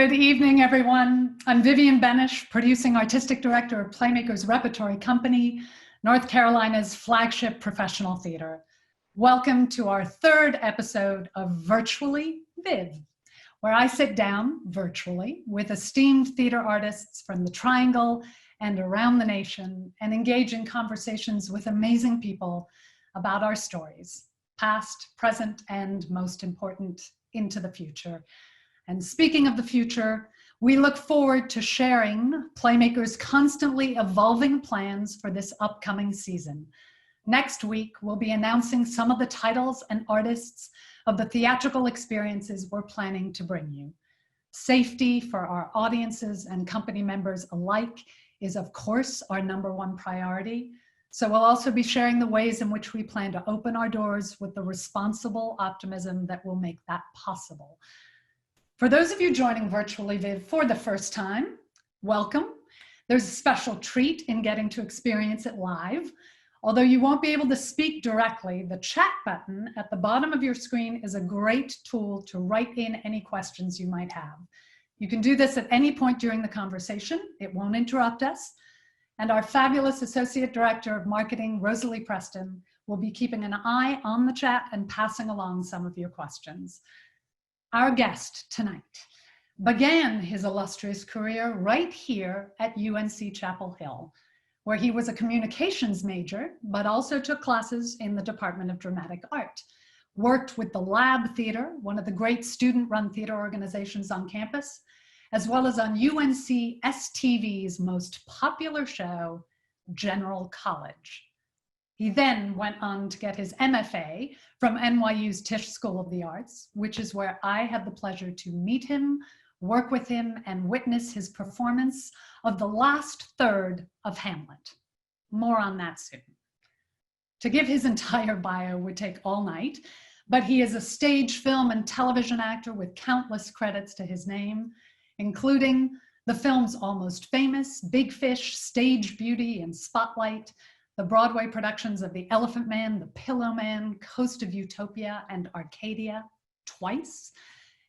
Good evening, everyone. I'm Vivienne Benesch, producing artistic director of PlayMakers Repertory Company, North Carolina's flagship professional theater. Welcome to our third episode of Virtually Viv, where I sit down virtually with esteemed theater artists from the Triangle and around the nation and engage in conversations with amazing people about our stories, past, present, and most important, into the future. And speaking of the future, we look forward to sharing PlayMakers' constantly evolving plans for this upcoming season. Next week, we'll be announcing some of the titles and artists of the theatrical experiences we're planning to bring you. Safety for our audiences and company members alike is, of course, our #1 priority. So we'll also be sharing the ways in which we plan to open our doors with the responsible optimism that will make that possible. For those of you joining Virtually Viv for the first time, welcome. There's a special treat in getting to experience it live. Although you won't be able to speak directly, the chat button at the bottom of your screen is a great tool to write in any questions you might have. You can do this at any point during the conversation. It won't interrupt us. And our fabulous Associate Director of Marketing, Rosalie Preston, will be keeping an eye on the chat and passing along some of your questions. Our guest tonight began his illustrious career right here at UNC Chapel Hill, where he was a communications major, but also took classes in the Department of Dramatic Art, worked with the Lab Theater, one of the great student-run theater organizations on campus, as well as on UNC STV's most popular show, General College. He then went on to get his MFA from NYU's Tisch School of the Arts, which is where I had the pleasure to meet him, work with him, and witness his performance of the last third of Hamlet. More on that soon. To give his entire bio would take all night, but he is a stage, film, and television actor with countless credits to his name, including the films Almost Famous, Big Fish, Stage Beauty, and Spotlight, the Broadway productions of The Elephant Man, The Pillow Man, Coast of Utopia, and Arcadia twice.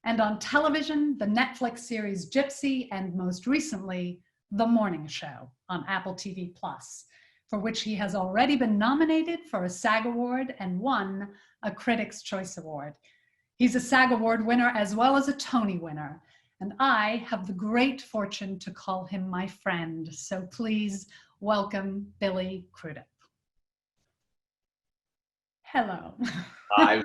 And on television, the Netflix series Gypsy, and most recently, The Morning Show on AppleTV+, for which he has already been nominated for a SAG Award and won a Critics' Choice Award. He's a SAG Award winner as well as a Tony winner, and I have the great fortune to call him my friend. So please welcome Billy Crudup. Hello. Hi.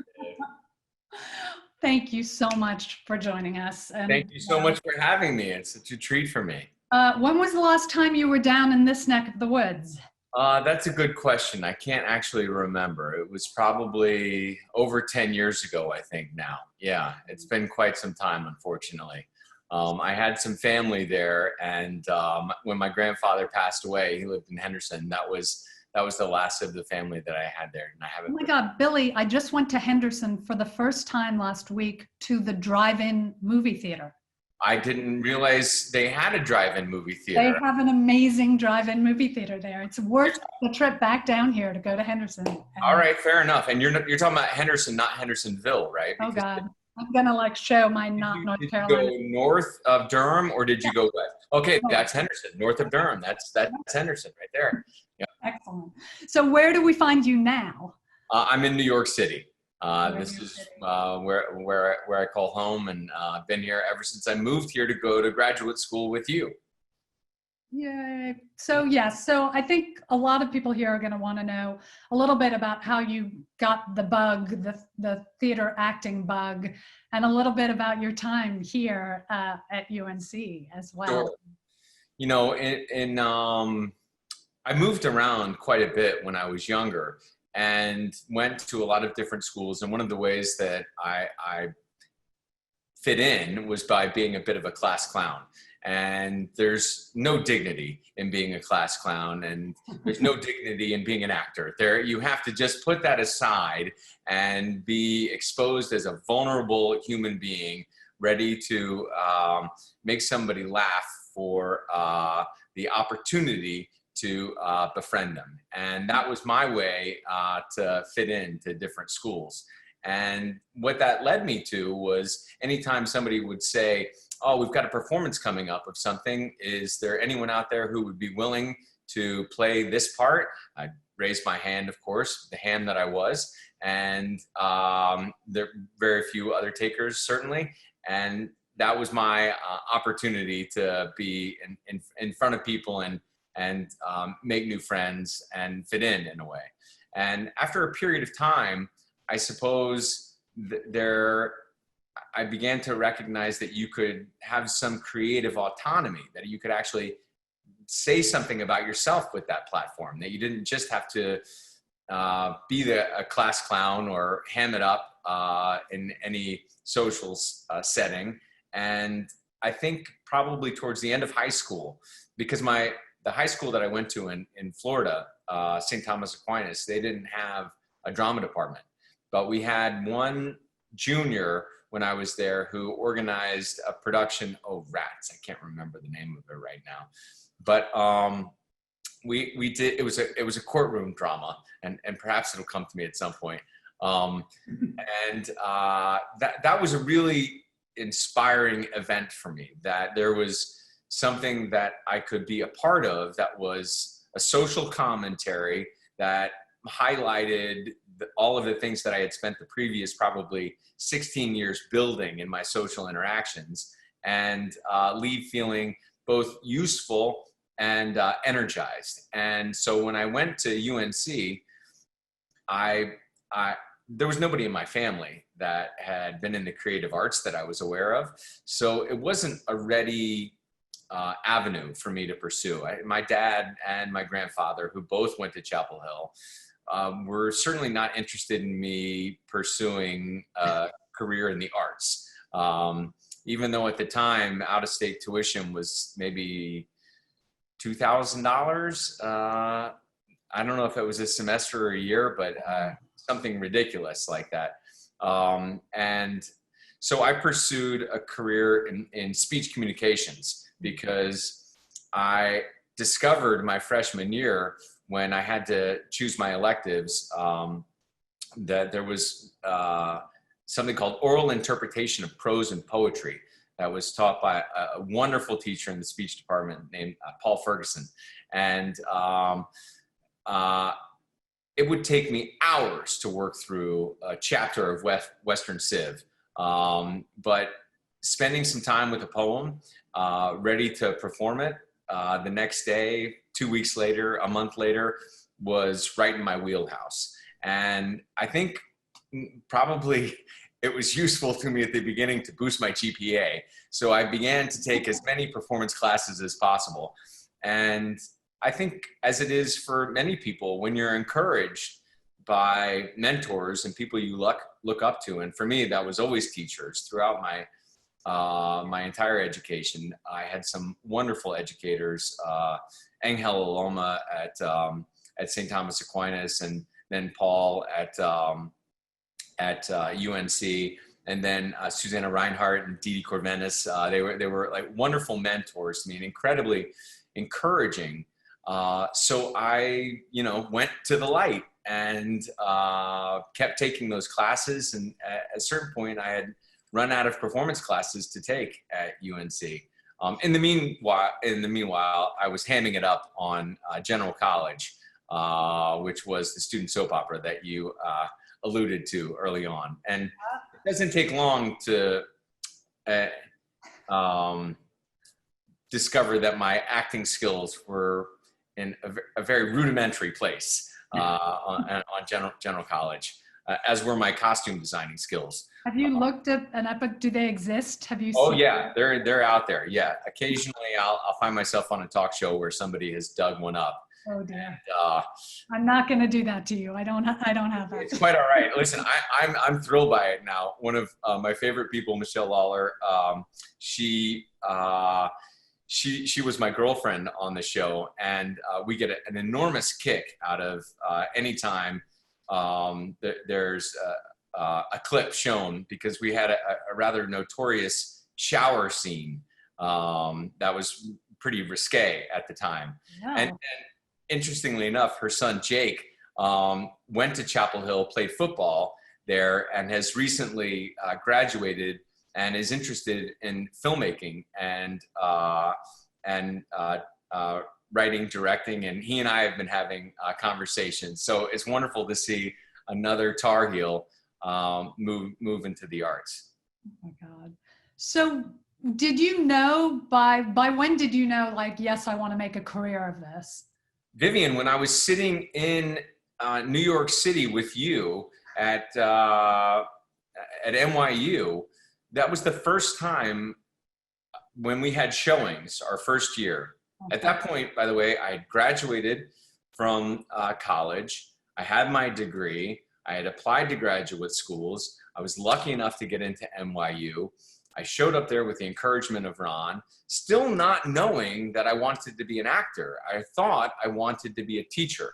Thank you so much for joining us. And, thank you so much for having me. It's such a treat for me. When was the last time you were down in this neck of the woods? That's a good question. I can't actually remember. It was probably over 10 years ago, I think now. Yeah, it's been quite some time, unfortunately. I had some family there, and when my grandfather passed away, he lived in Henderson. That was the last of the family that I had there, and I haven't. Oh my God, Billy! I just went to Henderson for the first time last week to the drive-in movie theater. I didn't realize they had a drive-in movie theater. They have an amazing drive-in movie theater there. It's worth the trip back down here to go to Henderson. All right, fair enough. And you're talking about Henderson, not Hendersonville, right? Oh God. I'm gonna show my North Carolina. Did you go north of Durham or did you go west? Okay, that's Henderson, north of Durham. That's Henderson right there. Yeah. Excellent. So where do we find you now? I'm in New York City. This is where I call home, and I've been here ever since I moved here to go to graduate school with you. Yay. So yes, so I think a lot of people here are going to want to know a little bit about how you got the bug, the theater acting bug, and a little bit about your time here at UNC as well. Sure. You know, I moved around quite a bit when I was younger and went to a lot of different schools. And one of the ways that I fit in was by being a bit of a class clown. And there's no dignity in being a class clown, and there's no dignity in being an actor. You have to just put that aside and be exposed as a vulnerable human being, ready to make somebody laugh for the opportunity to befriend them. And that was my way to fit into different schools. And what that led me to was anytime somebody would say, oh, we've got a performance coming up of something. Is there anyone out there who would be willing to play this part? I raised my hand, of course, the ham that I was, and there are very few other takers, certainly. And that was my opportunity to be in front of people and make new friends and fit in a way. And after a period of time, I suppose I began to recognize that you could have some creative autonomy, that you could actually say something about yourself with that platform, that you didn't just have to be a class clown or ham it up in any social setting. And I think probably towards the end of high school, because the high school that I went to in Florida, St. Thomas Aquinas, they didn't have a drama department, but we had one junior when I was there who organized a production of Rats. I can't remember the name of it right now, but we did. It was a courtroom drama, and perhaps it'll come to me at some point. And that was a really inspiring event for me. That there was something that I could be a part of that was a social commentary that highlighted all of the things that I had spent the previous probably 16 years building in my social interactions, and leave feeling both useful and energized. And so when I went to UNC, there was nobody in my family that had been in the creative arts that I was aware of. So it wasn't a ready avenue for me to pursue. My dad and my grandfather, who both went to Chapel Hill, were certainly not interested in me pursuing a career in the arts. Even though at the time, out-of-state tuition was maybe $2,000. I don't know if it was a semester or a year, but something ridiculous like that. And so I pursued a career in speech communications, because I discovered my freshman year, when I had to choose my electives, that there was something called oral interpretation of prose and poetry that was taught by a wonderful teacher in the speech department named Paul Ferguson. And it would take me hours to work through a chapter of Western Civ. But spending some time with a poem, ready to perform it the next day, 2 weeks later, a month later, was right in my wheelhouse. And I think probably it was useful to me at the beginning to boost my GPA. So I began to take as many performance classes as possible. And I think, as it is for many people, when you're encouraged by mentors and people you look up to, and for me, that was always teachers throughout my entire education. I had some wonderful educators, Angel Aloma at St. Thomas Aquinas, and then Paul at UNC, and then Susanna Reinhardt and Didi Corvenis. They were like wonderful mentors to me and incredibly encouraging. So I, went to the light and kept taking those classes. And at a certain point, I had run out of performance classes to take at UNC. In the meanwhile, I was hamming it up on General College, which was the student soap opera that you alluded to early on. And it doesn't take long to discover that my acting skills were in a very rudimentary place on General College, as were my costume designing skills. Have you looked at an epic? Do they exist? Have you? Oh yeah, they're out there. Yeah, occasionally I'll find myself on a talk show where somebody has dug one up. Oh dear. And, I'm not going to do that to you. I don't have that. It's quite all right. Listen, I'm thrilled by it now. One of my favorite people, Michelle Lawler, she was my girlfriend on the show, and we get an enormous kick out of any time there's a clip shown, because we had a rather notorious shower scene that was pretty risque at the time. Yeah. And interestingly enough, her son Jake went to Chapel Hill, played football there, and has recently graduated and is interested in filmmaking and writing, directing, and he and I have been having conversations. So it's wonderful to see another Tar Heel move into the arts. Oh my God. So did you know by when did you know, like, yes, I want to make a career of this? Vivienne, when I was sitting in New York City with you at NYU, that was the first time when we had showings, our first year. Okay. At that point, by the way, I had graduated from college. I had my degree. I had applied to graduate schools. I was lucky enough to get into NYU. I showed up there with the encouragement of Ron, still not knowing that I wanted to be an actor. I thought I wanted to be a teacher.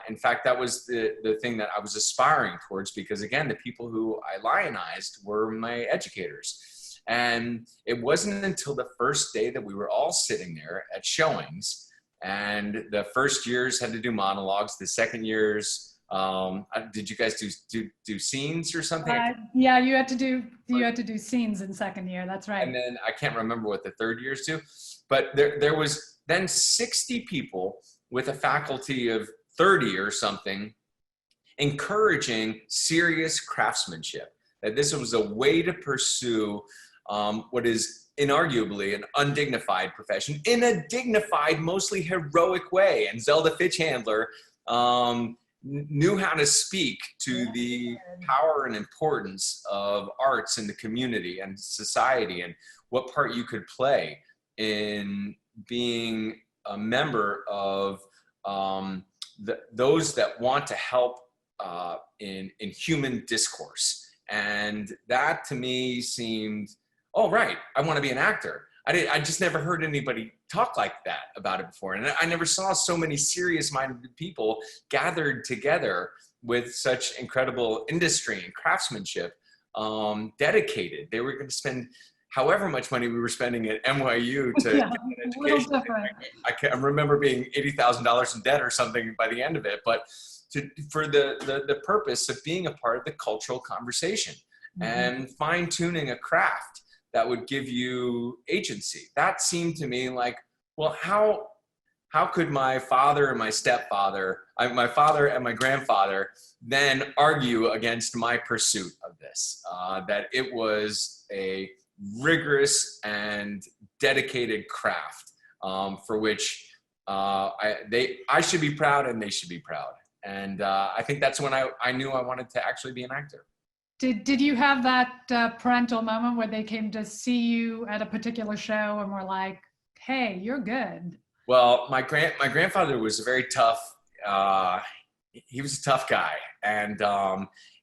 In fact, that was the thing that I was aspiring towards, because again, the people who I lionized were my educators. And it wasn't until the first day that we were all sitting there at showings, and the first years had to do monologues, the second years, did you guys do scenes or something? Yeah, you had to do scenes in second year. That's right. And then I can't remember what the third years do, but there was then 60 people with a faculty of 30 or something, encouraging serious craftsmanship. That this was a way to pursue what is inarguably an undignified profession in a dignified, mostly heroic way. And Zelda Fitchhandler knew how to speak to the power and importance of arts in the community and society, and what part you could play in being a member of those that want to help in human discourse. And that to me seemed, oh, right, I want to be an actor. I just never heard anybody talk like that about it before. And I never saw so many serious-minded people gathered together with such incredible industry and craftsmanship, dedicated. They were going to spend however much money we were spending at NYU to get an education. I remember being $80,000 in debt or something by the end of it, but for the purpose of being a part of the cultural conversation and fine-tuning a craft that would give you agency. That seemed to me like, well, how could my father and my stepfather, my father and my grandfather, then argue against my pursuit of this? That it was a rigorous and dedicated craft for which I should be proud and they should be proud. And I think that's when I knew I wanted to actually be an actor. Did you have that parental moment where they came to see you at a particular show and were like, hey, you're good? Well, my grandfather was a very tough, he was a tough guy. And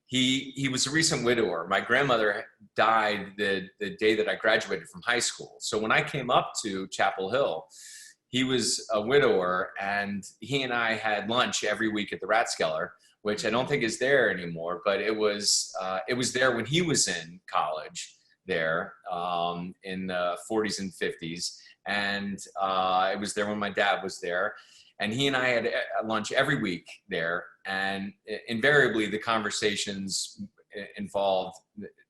he was a recent widower. My grandmother died the day that I graduated from high school. So when I came up to Chapel Hill, he was a widower, and he and I had lunch every week at the Rathskeller, which I don't think is there anymore, but it was there when he was in college there in the 40s and 50s. And it was there when my dad was there. And he and I had lunch every week there. And invariably the conversations involved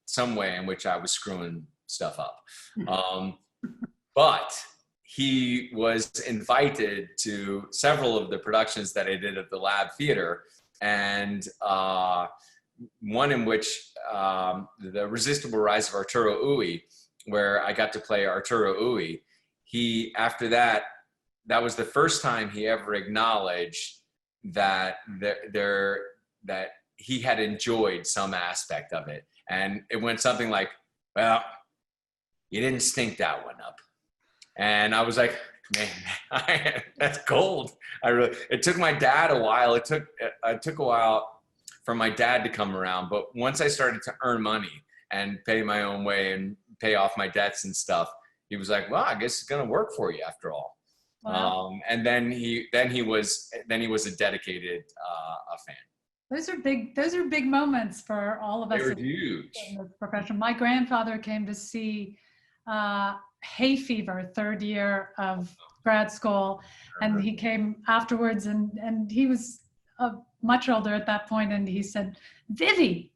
some way in which I was screwing stuff up. But he was invited to several of the productions that I did at the Lab Theater. And one in which the Resistible Rise of Arturo Ui, where I got to play Arturo Ui, after that was the first time he ever acknowledged that that he had enjoyed some aspect of it. And it went something like, well, you didn't stink that one up. And I was like, man, that's gold. It took my dad a while. It took a while for my dad to come around. But once I started to earn money and pay my own way and pay off my debts and stuff, he was like, well, I guess it's going to work for you after all. Wow. And then he was a dedicated fan. Those are big moments for all of us. They were huge. In this profession. My grandfather came to see hay fever, third year of grad school, and he came afterwards, and he was much older at that point, and he said, Vivi,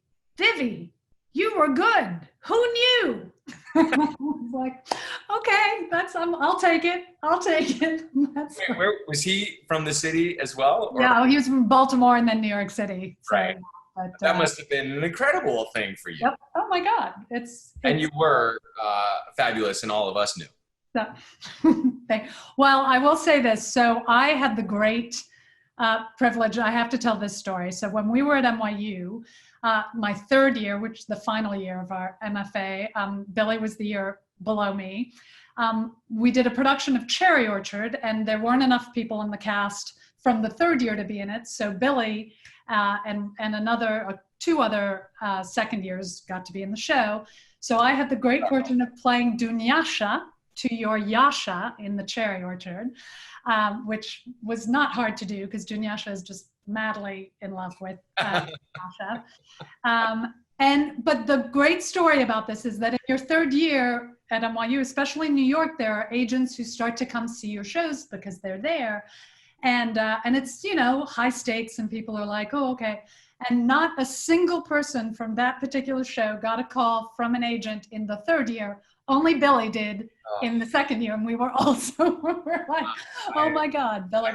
you were good. Who knew? I was like, okay, I'll take it. I'll take it. Where was he from, the city as well? Or? Yeah, he was from Baltimore and then New York City. So, Right. but, that must have been an incredible thing for you. Yep. Oh my God. And you were fabulous, and all of us knew. So, well, I will say this. So I had the great privilege. I have to tell this story. So when we were at NYU, my third year, which is the final year of our MFA, Billy was the year below me. We did a production of Cherry Orchard, and there weren't enough people in the cast from the third year to be in it. So Billy and two other second years got to be in the show. So I had the great fortune of playing Dunyasha, to your Yasha in the Cherry Orchard, which was not hard to do because Dunyasha is just madly in love with Yasha. But the great story about this is that in your third year at NYU, especially in New York, there are agents who start to come see your shows because they're there. And it's, high stakes, and people are like, oh, okay. And not a single person from that particular show got a call from an agent in the third year. Only Billy did in the second year, and we were like, oh my God, Billy.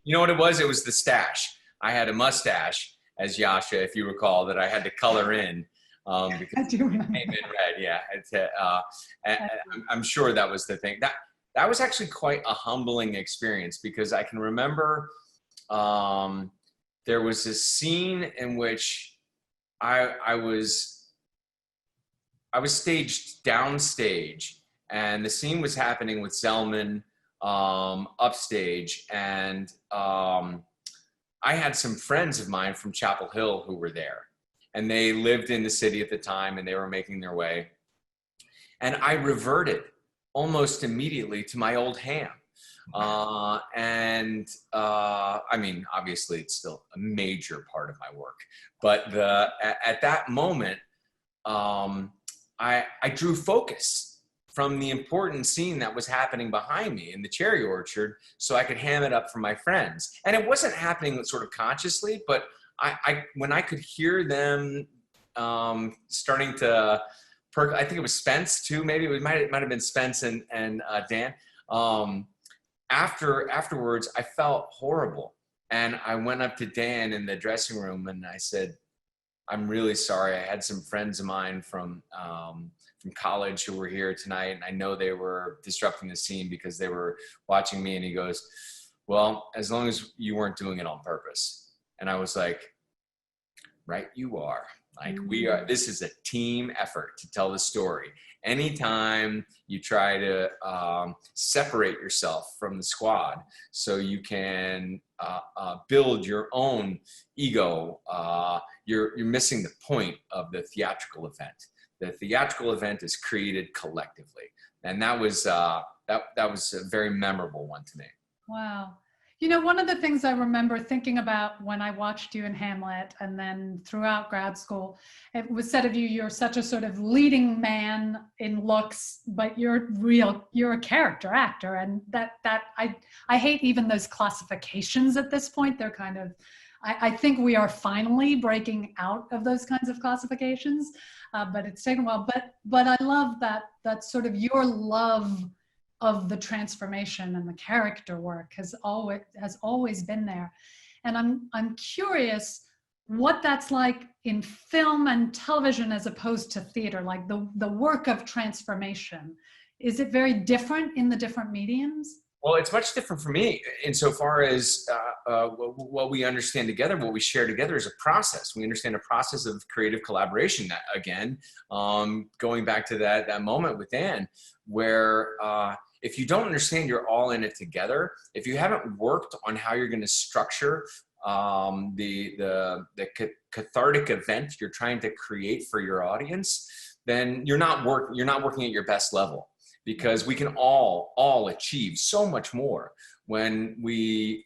You know what it was? It was the stash. I had a mustache as Yasha, if you recall, that I had to color in because I do remember. It came in red. Yeah, I'm sure that was the thing. That was actually quite a humbling experience, because I can remember there was a scene in which I was staged downstage, and the scene was happening with Zellman upstage, and I had some friends of mine from Chapel Hill who were there, and they lived in the city at the time, and they were making their way, and I reverted almost immediately to my old ham. I mean, obviously it's still a major part of my work, but at that moment, I drew focus from the important scene that was happening behind me in the Cherry Orchard, so I could ham it up for my friends. And it wasn't happening sort of consciously, but when I could hear them starting to perk, I think it was Spence too, maybe it might have been Spence and Dan. Afterwards, I felt horrible. And I went up to Dan in the dressing room and I said, I'm really sorry. I had some friends of mine from college who were here tonight, and I know they were disrupting the scene because they were watching me. And he goes, well, as long as you weren't doing it on purpose. And I was like, right, you are. Like, we are, this is a team effort to tell the story. Anytime you try to separate yourself from the squad so you can build your own ego, you're missing the point of the theatrical event. The theatrical event is created collectively. And that was a very memorable one to me. Wow. One of the things I remember thinking about when I watched you in Hamlet and then throughout grad school, it was said of you, you're such a sort of leading man in looks, but you're a character actor. And that I hate even those classifications at this point. They're kind of, I think we are finally breaking out of those kinds of classifications, but it's taken a while. But I love that sort of your love of the transformation and the character work has always been there. And I'm curious what that's like in film and television as opposed to theater, like the work of transformation. Is it very different in the different mediums? Well, it's much different for me insofar as what we understand together, what we share together is a process. We understand a process of creative collaboration. That, again, going back to that moment with Dan, where if you don't understand you're all in it together, if you haven't worked on how you're going to structure the cathartic event you're trying to create for your audience, then you're not working at your best level. Because we can all achieve so much more when we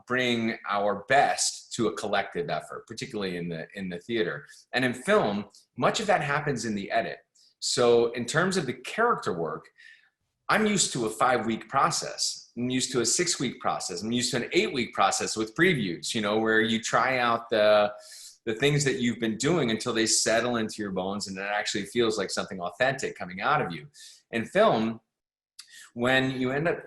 bring our best to a collective effort, particularly in the theater. And in film, much of that happens in the edit. So in terms of the character work, I'm used to a 5-week process. I'm used to a 6-week process. I'm used to an 8-week process with previews, where you try out the the things that you've been doing until they settle into your bones and it actually feels like something authentic coming out of you. In film, when you end up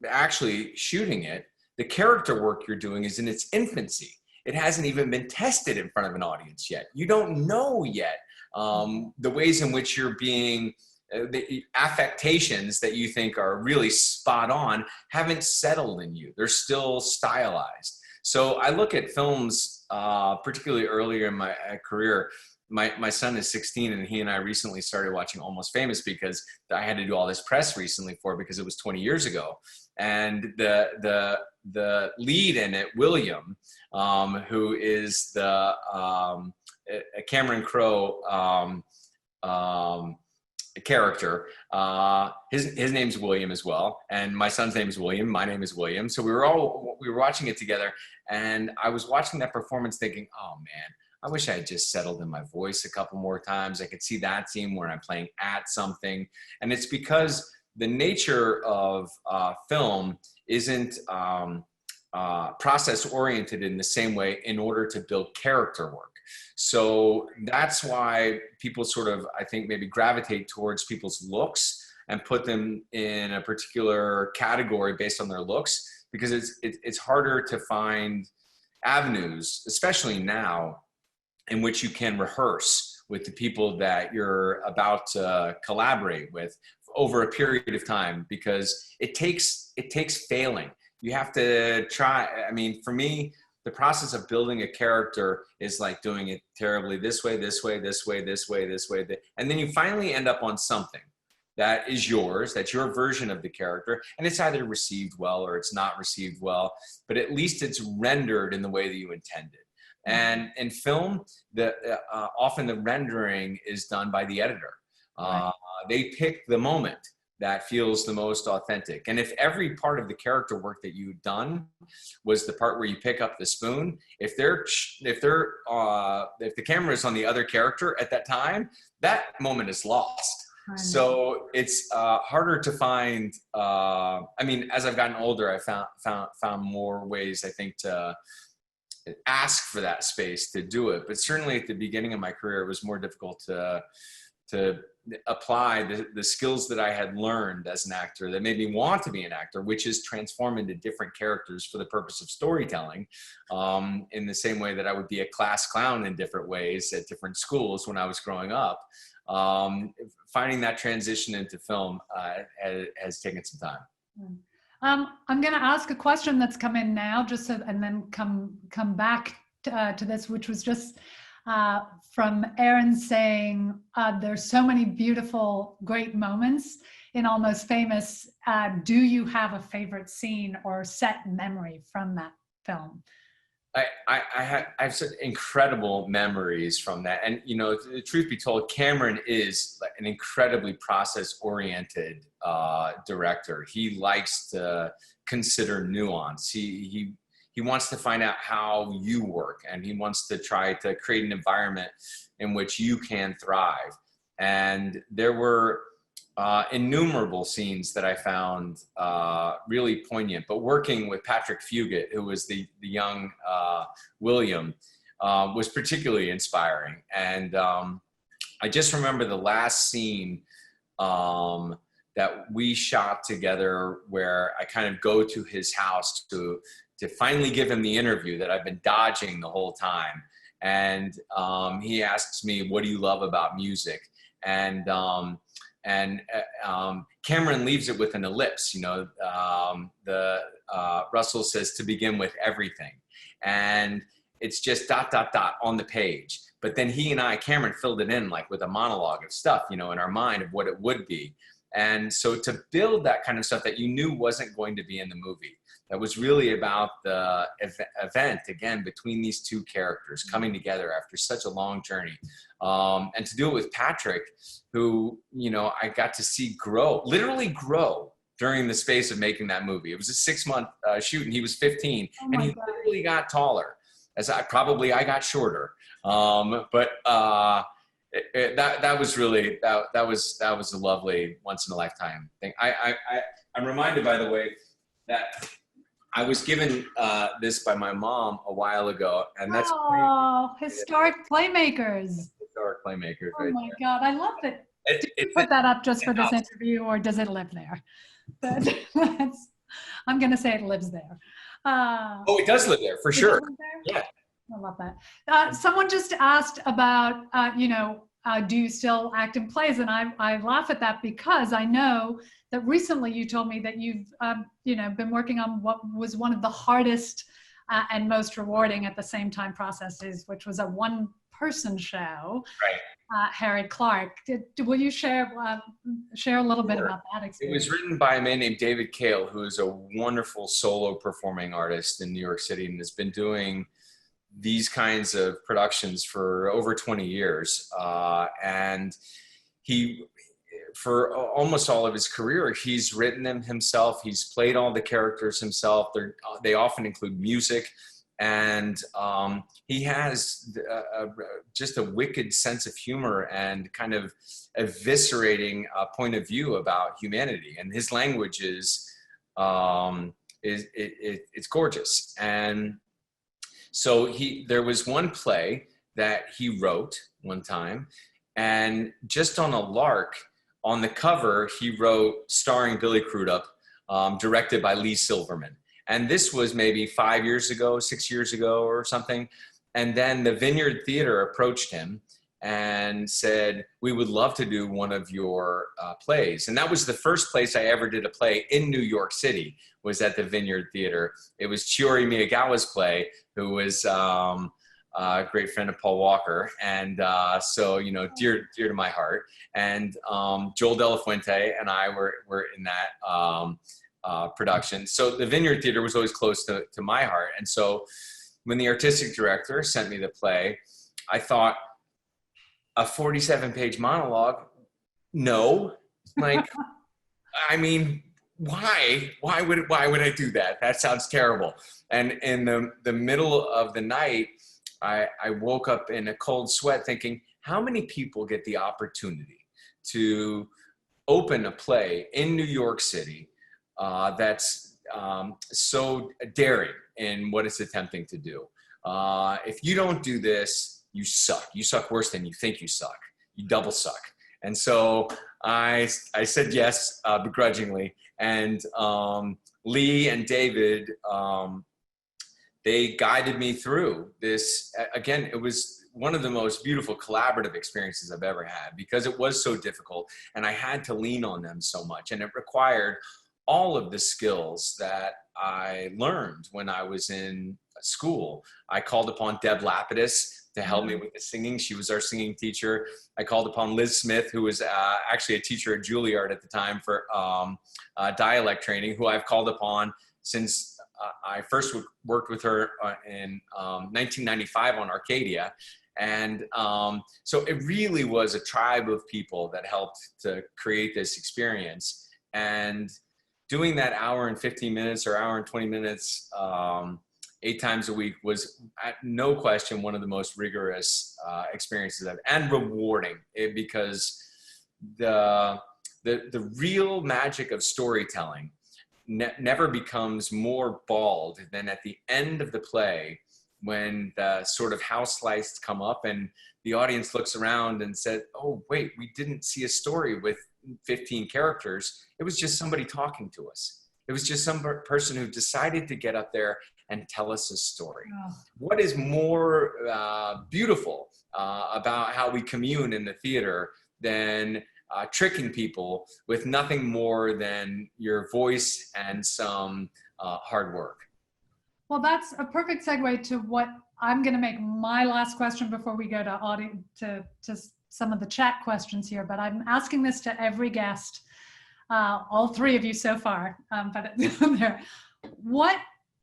actually shooting it, the character work you're doing is in its infancy. It hasn't even been tested in front of an audience yet. You don't know yet the ways in which you're being, the affectations that you think are really spot on haven't settled in you. They're still stylized. So I look at films, particularly earlier in my career. My son is 16 and he and I recently started watching Almost Famous because I had to do all this press recently for it because it was 20 years ago. And the lead in it, William, who is the Cameron Crowe character, his name's William as well, and my son's name is William, my name is William. So we were watching it together, and I was watching that performance thinking, oh man, I wish I had just settled in my voice a couple more times. I could see that scene where I'm playing at something. And it's because the nature of film isn't process oriented in the same way in order to build character work. So that's why people sort of, I think, maybe gravitate towards people's looks and put them in a particular category based on their looks, because it's harder to find avenues, especially now, in which you can rehearse with the people that you're about to collaborate with over a period of time, because it takes failing. You have to try. I mean, for me, the process of building a character is like doing it terribly this way, this way, this way, this way, this way. And then you finally end up on something that is yours, that's your version of the character. And it's either received well or it's not received well, but at least it's rendered in the way that you intended. And in film, often the rendering is done by the editor. Right. They pick the moment that feels the most authentic. And if every part of the character work that you've done was the part where you pick up the spoon, if the camera is on the other character at that time, that moment is lost. So it's harder to find. I mean, as I've gotten older, I found more ways, I think, to ask for that space to do it. But certainly at the beginning of my career, it was more difficult to apply the skills that I had learned as an actor that made me want to be an actor, which is transform into different characters for the purpose of storytelling, in the same way that I would be a class clown in different ways at different schools when I was growing up. Finding that transition into film has taken some time. I'm going to ask a question that's come in now, just so, and then come back to this, which was just from Aaron saying, there's so many beautiful, great moments in Almost Famous. Do you have a favorite scene or set memory from that film? I have such incredible memories from that. And, you know, the truth be told, Cameron is an incredibly process-oriented director. He likes to consider nuance. He wants to find out how you work, and he wants to try to create an environment in which you can thrive. And there were innumerable scenes that I found really poignant, but working with Patrick Fugit, who was the young William, was particularly inspiring. And I just remember the last scene that we shot together, where I kind of go to his house to finally give him the interview that I've been dodging the whole time. And he asks me, what do you love about music? And Cameron leaves it with an ellipse. You know, Russell says, to begin with everything. And it's just ... on the page. But then he and Cameron filled it in like with a monologue of stuff, you know, in our mind of what it would be. And so to build that kind of stuff that you knew wasn't going to be in the movie, that was really about the event, again, between these two characters coming together after such a long journey. And to do it with Patrick, who, you know, I got to see literally grow during the space of making that movie. It was a 6-month shoot, and he was 15, and he literally got taller. As I got shorter. But that was really, that was a lovely once in a lifetime thing. I'm reminded, by the way, that I was given this by my mom a while ago, and that's historic Playmakers. historic Playmakers. Oh right my there. God, I love it. Did you It's put that up just for this interview, or does it live there? I'm going to say it lives there. oh, it does live there for sure. Yeah. I love that. Someone just asked about, do you still act in plays? And I laugh at that because I know that recently you told me that you've, been working on what was one of the hardest and most rewarding at the same time processes, which was a one-person show. Right. Harry Clark. Will you share a little bit about that experience? It was written by a man named David Cale, who is a wonderful solo performing artist in New York City and has been doing these kinds of productions for over 20 years. And he, for almost all of his career, he's written them himself. He's played all the characters himself. They often include music. And he has just a wicked sense of humor and kind of eviscerating point of view about humanity. And his language is it's gorgeous. And so there was one play that he wrote one time, and just on a lark, on the cover, he wrote starring Billy Crudup, directed by Lee Silverman. And this was maybe 5 years ago, 6 years ago or something. And then the Vineyard Theater approached him and said, we would love to do one of your plays. And that was the first place I ever did a play in New York City, was at the Vineyard Theater. It was Chiori Miyagawa's play, who was a great friend of Paul Walker. And so, dear to my heart. And Joel De La Fuente and I were in that production. So the Vineyard Theater was always close to my heart. And so when the artistic director sent me the play, I thought, a 47-page monologue? No. Like, I mean, why would I do that? That sounds terrible. And in the middle of the night, I woke up in a cold sweat thinking, how many people get the opportunity to open a play in New York City that's so daring in what it's attempting to do? If you don't do this, you suck. You suck worse than you think you suck. You double suck. And so I said yes, begrudgingly. And Lee and David, they guided me through this. Again, it was one of the most beautiful collaborative experiences I've ever had, because it was so difficult and I had to lean on them so much. And it required all of the skills that I learned when I was in school. I called upon Deb Lapidus to help me with the singing. She was our singing teacher. I called upon Liz Smith, who was actually a teacher at Juilliard at the time, for dialect training, who I've called upon since I first worked with her in 1995 on Arcadia. And so it really was a tribe of people that helped to create this experience. And doing that hour and 15 minutes or hour and 20 minutes 8 times a week was, no question, one of the most rigorous experiences and rewarding, because the real magic of storytelling never becomes more bald than at the end of the play, when the sort of house lights come up and the audience looks around and said, oh, wait, we didn't see a story with 15 characters. It was just somebody talking to us. It was just some person who decided to get up there and tell us a story. Oh. What is more beautiful about how we commune in the theater than tricking people with nothing more than your voice and some hard work? Well, that's a perfect segue to what I'm going to make my last question before we go to some of the chat questions here. But I'm asking this to every guest, all 3 of you so far.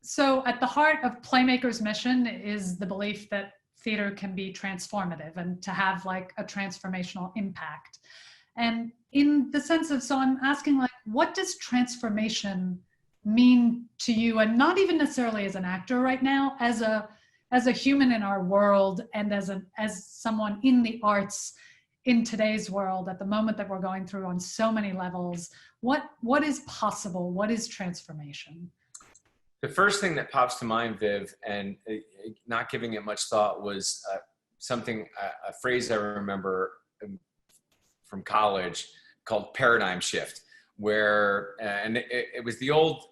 So at the heart of Playmakers' mission is the belief that theater can be transformative and to have like a transformational impact. And in the sense of, so I'm asking, like, what does transformation mean to you? And not even necessarily as an actor right now, as a human in our world, and as someone in the arts in today's world at the moment that we're going through on so many levels. What is possible? What is transformation? The first thing that pops to mind, Viv, and not giving it much thought, was a phrase I remember from college called paradigm shift, where, and it was the old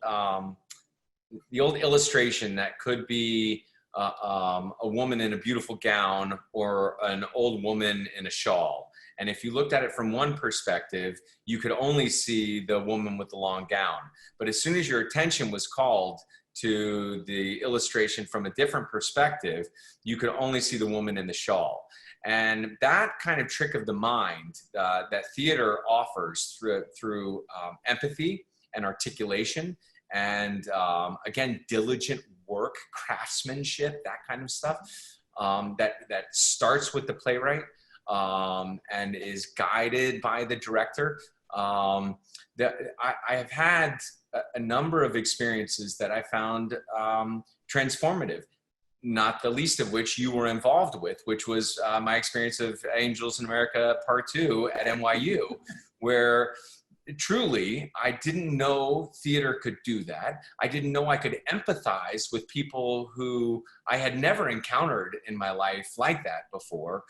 illustration that could be a woman in a beautiful gown or an old woman in a shawl. And if you looked at it from one perspective, you could only see the woman with the long gown. But as soon as your attention was called to the illustration from a different perspective, you could only see the woman in the shawl. And that kind of trick of the mind that theater offers through empathy and articulation, and again, diligent work, craftsmanship, that kind of stuff, that starts with the playwright and is guided by the director. I have had a number of experiences that I found transformative, not the least of which you were involved with, which was my experience of Angels in America Part 2 at NYU, where truly I didn't know theater could do that. I didn't know I could empathize with people who I had never encountered in my life like that before.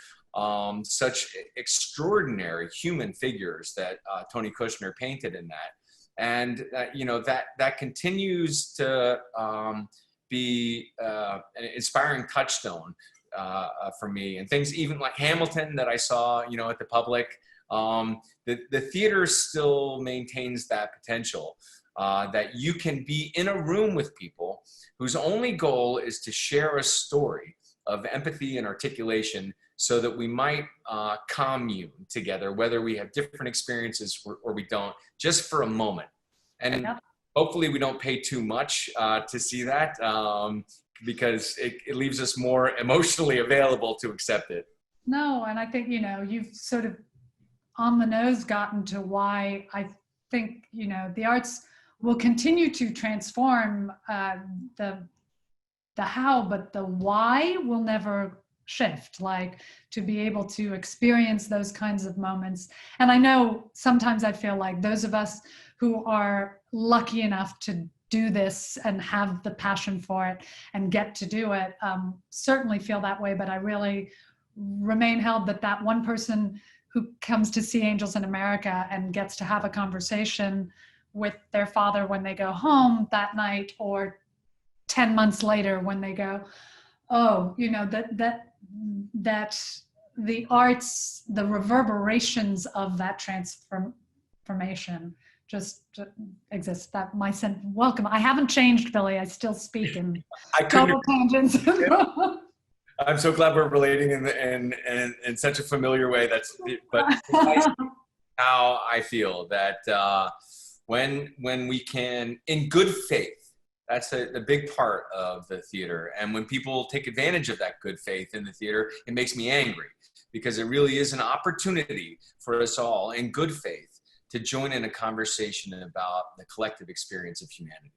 Such extraordinary human figures that Tony Kushner painted in that. And that continues to be an inspiring touchstone for me. And things even like Hamilton that I saw, at the Public, the theater still maintains that potential, that you can be in a room with people whose only goal is to share a story of empathy and articulation, so that we might commune together, whether we have different experiences or we don't, just for a moment. And hopefully we don't pay too much to see that, because it leaves us more emotionally available to accept it. No, and I think, you've sort of on the nose gotten to why I think, the arts will continue to transform the how, but the why will never shift, like to be able to experience those kinds of moments. And I know sometimes I feel like those of us who are lucky enough to do this and have the passion for it and get to do it, certainly feel that way. But I really remain held that one person who comes to see Angels in America and gets to have a conversation with their father when they go home that night, or 10 months later when they go, oh, that the arts, the reverberations of that transformation just exist. That my sense, welcome. I haven't changed, Billy. I still speak in total tangents. I'm so glad we're relating in such a familiar way. But how I feel that when we can, in good faith, that's the big part of the theater. And when people take advantage of that good faith in the theater, it makes me angry, because it really is an opportunity for us all in good faith to join in a conversation about the collective experience of humanity.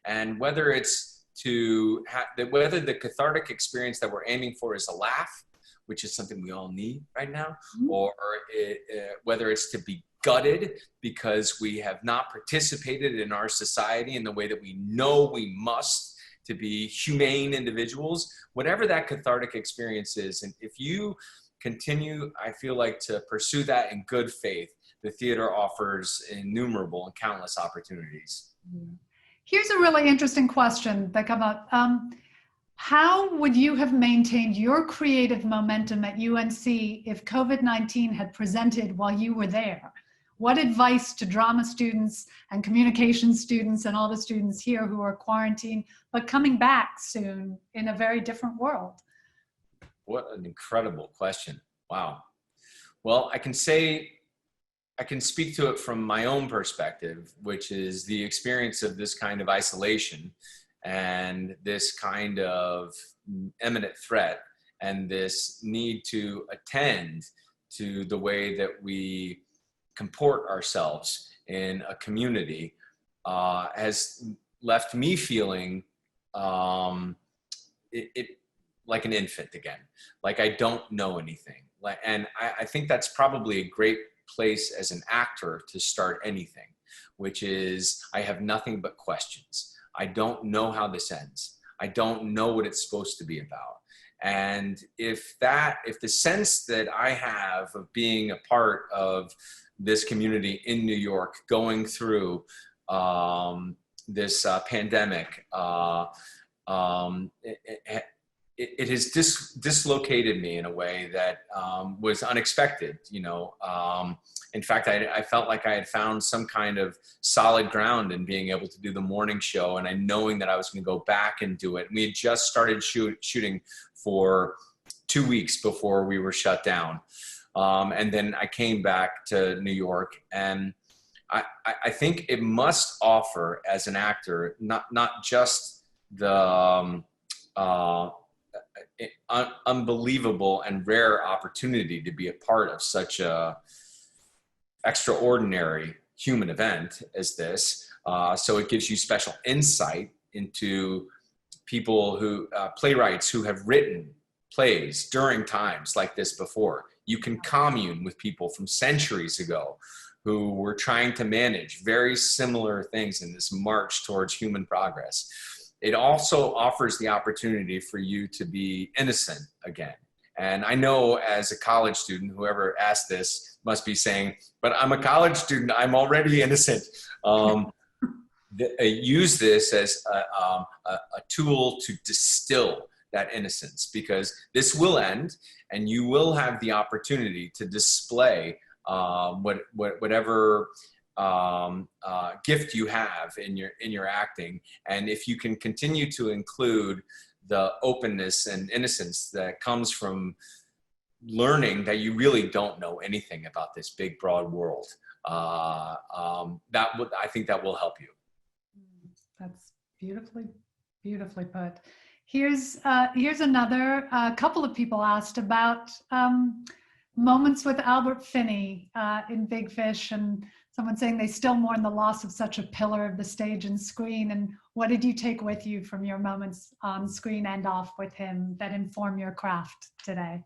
And whether it's whether the cathartic experience that we're aiming for is a laugh, which is something we all need right now, or whether it's to be gutted because we have not participated in our society in the way that we know we must to be humane individuals, whatever that cathartic experience is. And if you continue, I feel like, to pursue that in good faith, the theater offers innumerable and countless opportunities. Here's a really interesting question that came up. How would you have maintained your creative momentum at UNC if COVID-19 had presented while you were there? What advice to drama students and communication students and all the students here who are quarantined, but coming back soon in a very different world? What an incredible question. Wow. Well, I can speak to it from my own perspective, which is the experience of this kind of isolation and this kind of imminent threat, and this need to attend to the way that we comport ourselves in a community, has left me feeling it like an infant again, like I don't know anything. And I think that's probably a great place as an actor to start anything, which is I have nothing but questions. I don't know how this ends. I don't know what it's supposed to be about. And if the sense that I have of being a part of this community in New York, going through this pandemic, it has dislocated me in a way that was unexpected. In fact, I felt like I had found some kind of solid ground in being able to do the morning show, and I knowing that I was going to go back and do it. And we had just started shooting for 2 weeks before we were shut down. And then I came back to New York, and I think it must offer as an actor, not just the unbelievable and rare opportunity to be a part of such a extraordinary human event as this. So it gives you special insight into people who, playwrights who have written plays during times like this before. You can commune with people from centuries ago who were trying to manage very similar things in this march towards human progress. It also offers the opportunity for you to be innocent again. And I know as a college student, whoever asked this must be saying, but I'm a college student, I'm already innocent. Use this as a tool to distill that innocence, because this will end and you will have the opportunity to display whatever gift you have in your acting. And if you can continue to include the openness and innocence that comes from learning that you really don't know anything about this big broad world, I think that will help you. That's beautifully put. Here's another. A couple of people asked about moments with Albert Finney in Big Fish, and someone saying they still mourn the loss of such a pillar of the stage and screen. And what did you take with you from your moments on screen and off with him that inform your craft today?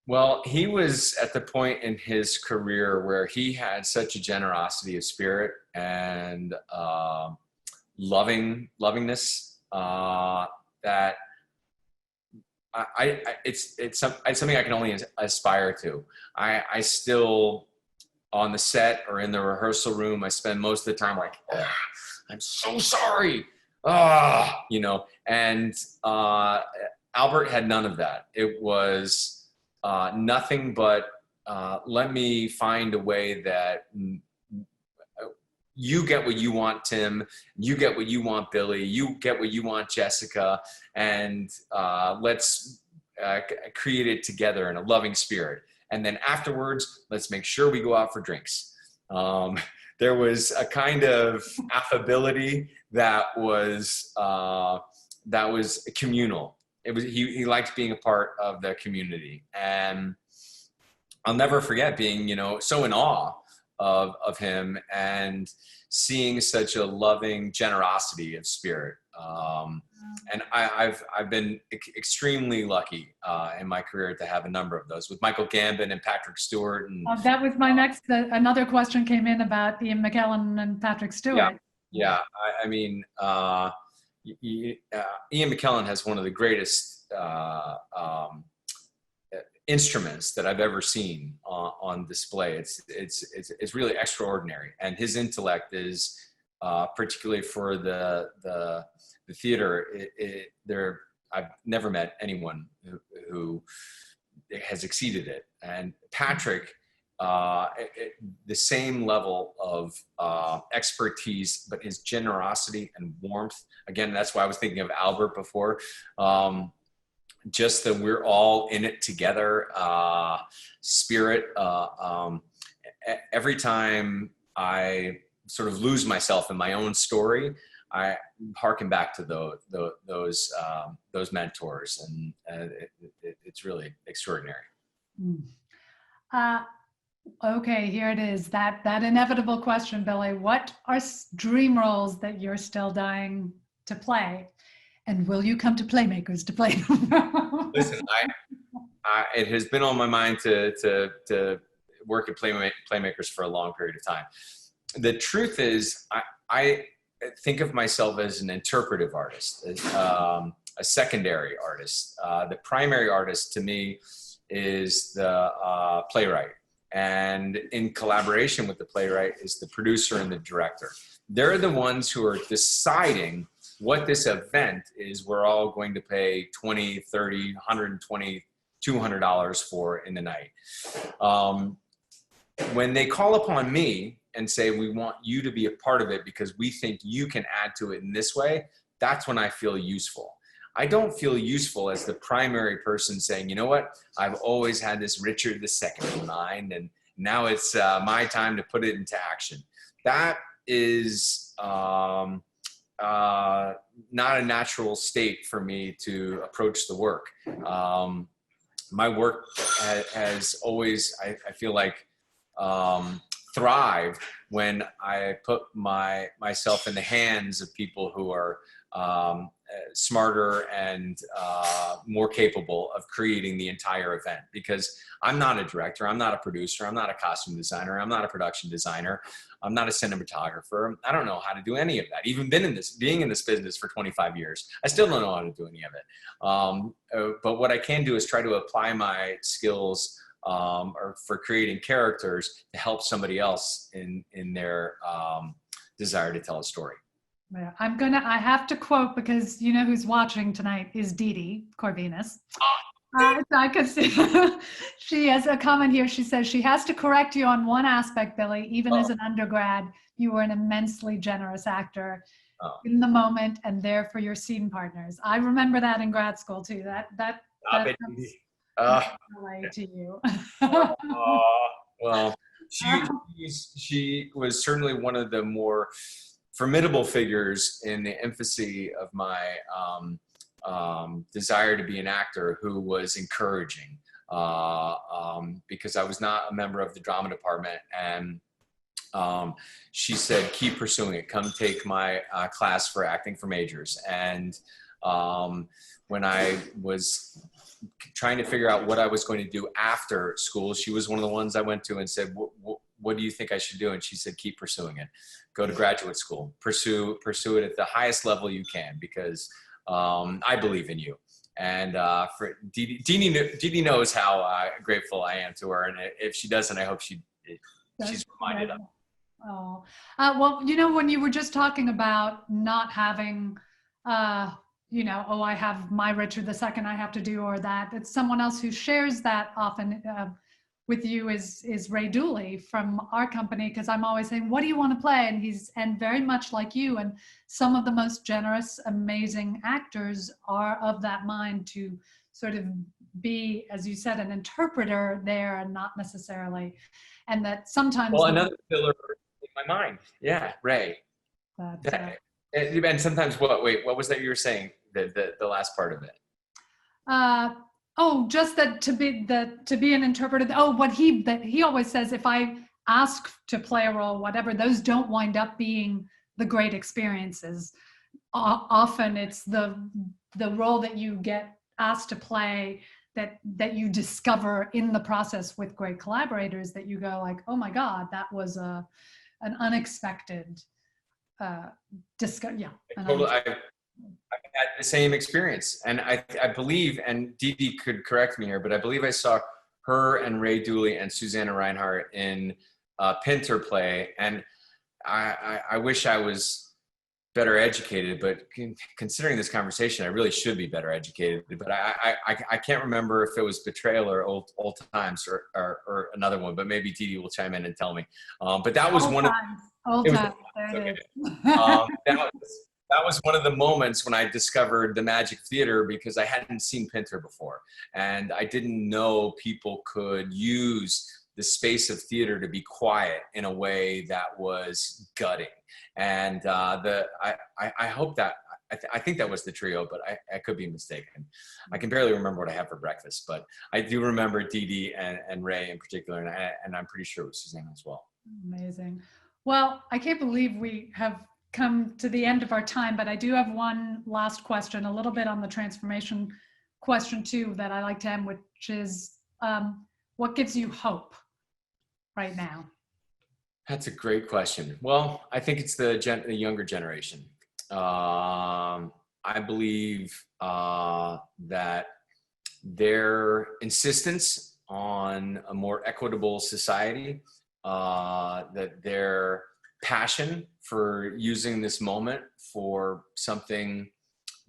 Well, he was at the point in his career where he had such a generosity of spirit and lovingness that it's something I can only aspire to. I still, on the set or in the rehearsal room, I spend most of the time like, I'm so sorry, and Albert had none of that. It was nothing but let me find a way that you get what you want, Tim, you get what you want, Billy, you get what you want, Jessica, and let's create it together in a loving spirit. And then afterwards, let's make sure we go out for drinks. There was a kind of affability that was communal. It was he liked being a part of the community, and I'll never forget being so in awe of him and seeing such a loving generosity of spirit. And I've been extremely lucky in my career to have a number of those with Michael Gambon and Patrick Stewart. And that was my next. Another question came in about Ian McKellen and Patrick Stewart. Yeah. I mean, Ian McKellen has one of the greatest instruments that I've ever seen on display. It's really extraordinary, and his intellect is particularly for the theater. I've never met anyone who has exceeded it. And Patrick, the same level of expertise, but his generosity and warmth. Again, that's why I was thinking of Albert before. Just that we're all in it together, spirit. Every time I sort of lose myself in my own story, I harken back to those mentors, and it's really extraordinary. Okay, here it is. That inevitable question, Billy. What are dream roles that you're still dying to play? And will you come to PlayMakers to play them? Listen, it has been on my mind to work at PlayMakers for a long period of time. The truth is, think of myself as an interpretive artist, a secondary artist. The primary artist to me is the playwright. And in collaboration with the playwright is the producer and the director. They're the ones who are deciding what this event is we're all going to pay $20, $30, $120, $200 for in the night. When they call upon me and say, we want you to be a part of it because we think you can add to it in this way, that's when I feel useful. I don't feel useful as the primary person saying, you know what, I've always had this Richard II in mind, and now it's my time to put it into action. That is not a natural state for me to approach the work. My work has always, I feel like, thrived when I put myself in the hands of people who are smarter and more capable of creating the entire event. Because I'm not a director, I'm not a producer, I'm not a costume designer, I'm not a production designer, I'm not a cinematographer. I don't know how to do any of that. Even being in this business for 25 years, I still don't know how to do any of it. But what I can do is try to apply my skills or for creating characters to help somebody else in their desire to tell a story. Yeah, I have to quote, because you know who's watching tonight is Dee Dee Corvinus. So I could see she has a comment here. She says she has to correct you on one aspect, Billy. Even as an undergrad, you were an immensely generous actor in the moment and there for your scene partners. I remember that in grad school too. That relate to you. Well, she was certainly one of the more formidable figures in the infancy of my desire to be an actor, who was encouraging because I was not a member of the drama department, and she said, keep pursuing it, come take my class for acting for majors. And when I was trying to figure out what I was going to do after school, she was one of the ones I went to and said, what do you think I should do? And she said, keep pursuing it. Go to graduate school, pursue it at the highest level you can, because I believe in you. And for Dee Dee knows how grateful I am to her. And if she doesn't, I hope she's reminded of it. Oh, well, you know, when you were just talking about not having, you know, oh, I have my Richard II I have to do, or that, it's someone else who shares that often with you is Ray Dooley from our company, because I'm always saying, what do you want to play? And he's very much like you, and some of the most generous, amazing actors are of that mind to sort of be, as you said, an interpreter there, and not necessarily, and that sometimes. Well, another filler in my mind, yeah, Ray. And sometimes what was that you were saying? The last part of it. Oh, just that to be an interpreter. Oh, that he always says, if I ask to play a role, whatever, those don't wind up being the great experiences. Often it's the role that you get asked to play that you discover in the process with great collaborators, that you go like, oh my God, that was an unexpected yeah. I've had the same experience, and I believe, and Dee Dee could correct me here, but I believe I saw her and Ray Dooley and Susanna Reinhardt in Pinter play, and I wish I was better educated, but considering this conversation, I really should be better educated. But I can't remember if it was Betrayal or Old Times or another one, but maybe Dee Dee will chime in and tell me. But that was one of Old Times. That was one of the moments when I discovered the magic of theater, because I hadn't seen Pinter before, and I didn't know people could use the space of theater to be quiet in a way that was gutting. And I hope that, I think that was the trio, but I could be mistaken. I can barely remember what I had for breakfast, but I do remember Dee Dee and Ray in particular, and I'm pretty sure it was Susanna as well. Amazing. Well, I can't believe we have come to the end of our time, but I do have one last question, a little bit on the transformation question too, that I like to end, which is what gives you hope right now? That's a great question. Well, I think it's the younger generation. I believe that their insistence on a more equitable society, that their passion for using this moment for something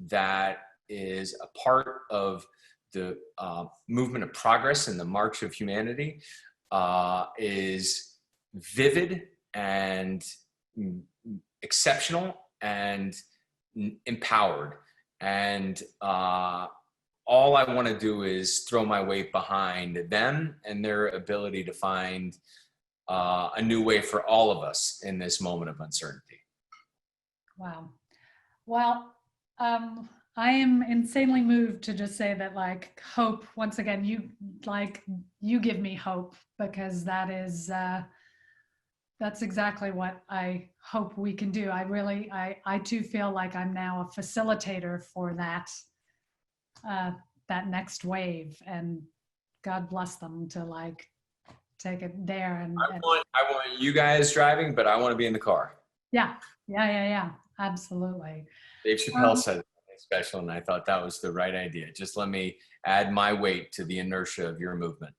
that is a part of the movement of progress and the march of humanity is vivid and exceptional and empowered. And all I want to do is throw my weight behind them and their ability to find a new way for all of us in this moment of uncertainty. Wow. Well, I am insanely moved to just say that, like, hope, once again, you give me hope, because that is, that's exactly what I hope we can do. I too feel like I'm now a facilitator for that, that next wave, and God bless them to like take it there. And I want you guys driving, but I want to be in the car. Yeah, absolutely. Dave Chappelle said something special, and I thought that was the right idea. Just let me add my weight to the inertia of your movement.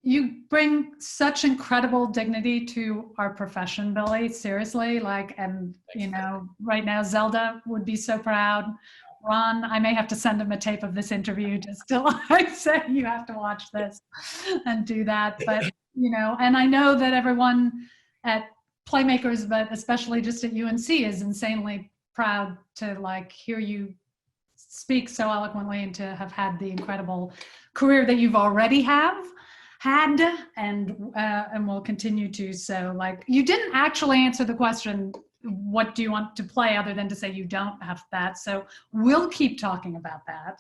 You bring such incredible dignity to our profession, Billy, seriously. Like, and you know, right now Zelda would be so proud. Ron, I may have to send him a tape of this interview just to like say, you have to watch this and do that. But, you know, and I know that everyone at PlayMakers, but especially just at UNC, is insanely proud to like hear you speak so eloquently and to have had the incredible career that you've already had and will continue to. So like, you didn't actually answer the question, what do you want to play, other than to say you don't have that. So we'll keep talking about that.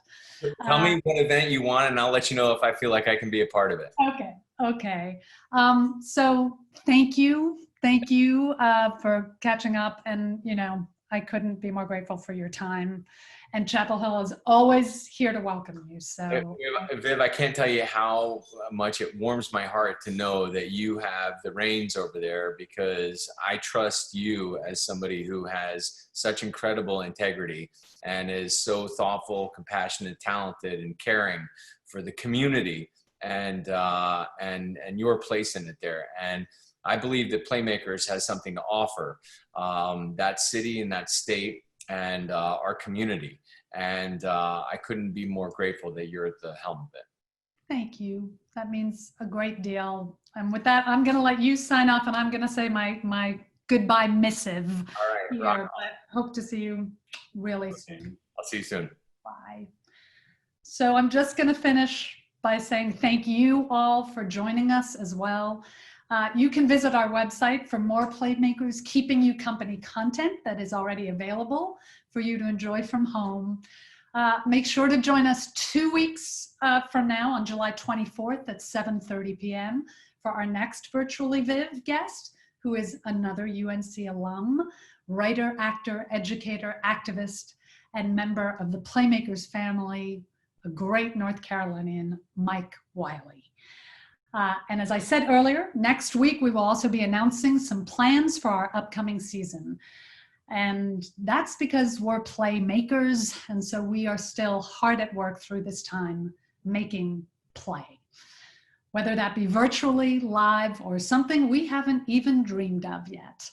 Tell me what event you want and I'll let you know if I feel like I can be a part of it. Okay. So thank you for catching up, and you know, I couldn't be more grateful for your time, and Chapel Hill is always here to welcome you. So Viv, I can't tell you how much it warms my heart to know that you have the reins over there, because I trust you as somebody who has such incredible integrity and is so thoughtful, compassionate, talented, and caring for the community and your place in it there. And I believe that PlayMakers has something to offer that city and that state and our community. And I couldn't be more grateful that you're at the helm of it. Thank you. That means a great deal. And with that, I'm going to let you sign off, and I'm going to say my goodbye missive. All right. Here, but hope to see you really soon. I'll see you soon. Bye. So I'm just going to finish by saying thank you all for joining us as well. You can visit our website for more PlayMakers Keeping You Company content that is already available for you to enjoy from home. Make sure to join us 2 weeks from now on July 24th at 7:30 p.m. for our next Virtually Viv guest, who is another UNC alum, writer, actor, educator, activist, and member of the PlayMakers family, a great North Carolinian, Mike Wiley. And as I said earlier, next week we will also be announcing some plans for our upcoming season. And that's because we're PlayMakers, and so we are still hard at work through this time making play. Whether that be virtually, live, or something we haven't even dreamed of yet.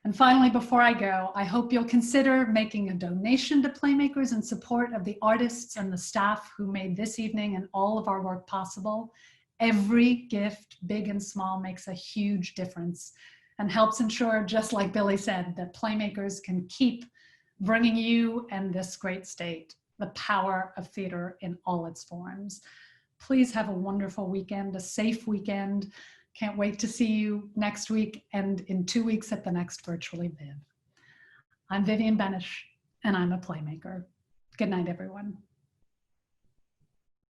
And finally, before I go, I hope you'll consider making a donation to PlayMakers in support of the artists and the staff who made this evening and all of our work possible. Every gift, big and small, makes a huge difference and helps ensure, just like Billy said, that PlayMakers can keep bringing you and this great state the power of theater in all its forms. Please have a wonderful weekend, a safe weekend. Can't wait to see you next week and in 2 weeks at the next Virtually Viv. I'm Vivienne Benesch, and I'm a PlayMaker. Good night, everyone.